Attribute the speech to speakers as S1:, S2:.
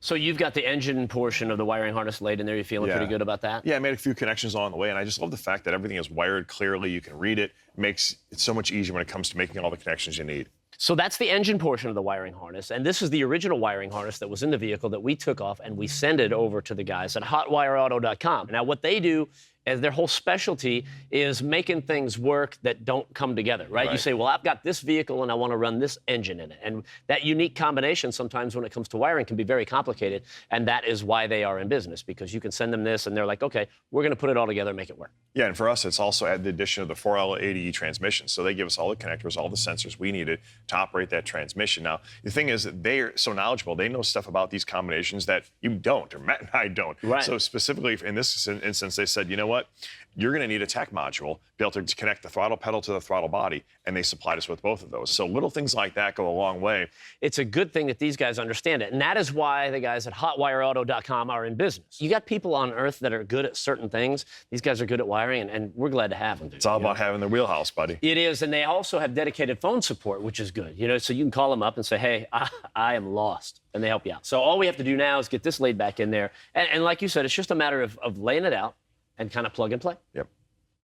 S1: So you've got the engine portion of the wiring harness laid in there. You're feeling pretty good about that?
S2: Yeah, I made a few connections along the way, and I just love the fact that everything is wired clearly. You can read it. It makes it so much easier when it comes to making all the connections you need.
S1: So that's the engine portion of the wiring harness, and this is the original wiring harness that was in the vehicle that we took off, and we send it over to the guys at hotwireauto.com. Now, what they do is their whole specialty is making things work that don't come together, right? You say, well, I've got this vehicle, and I want to run this engine in it. And that unique combination sometimes when it comes to wiring can be very complicated, and that is why they are in business, because you can send them this, and they're like, okay, we're going to put it all together and make it work.
S2: Yeah, and for us, it's also at the addition of the 4L80E transmission. So they give us all the connectors, all the sensors we needed to operate that transmission. Now, the thing is that they're so knowledgeable. They know stuff about these combinations that you don't, or Matt and I don't.
S1: Right.
S2: So specifically in this instance, they said, you know what? You're going to need a tach module to be able to connect the throttle pedal to the throttle body, and they supplied us with both of those. So little things like that go a long way.
S1: It's a good thing that these guys understand it, and that is why the guys at hotwireauto.com are in business. You got people on Earth that are good at certain things. These guys are good at wiring, and we're glad to have them.
S2: It's all about having the wheelhouse, buddy.
S1: It is, and they also have dedicated phone support, which is good. So you can call them up and say, hey, I am lost, and they help you out. So all we have to do now is get this laid back in there, and like you said, it's just a matter of laying it out and kind of plug and play.
S2: Yep.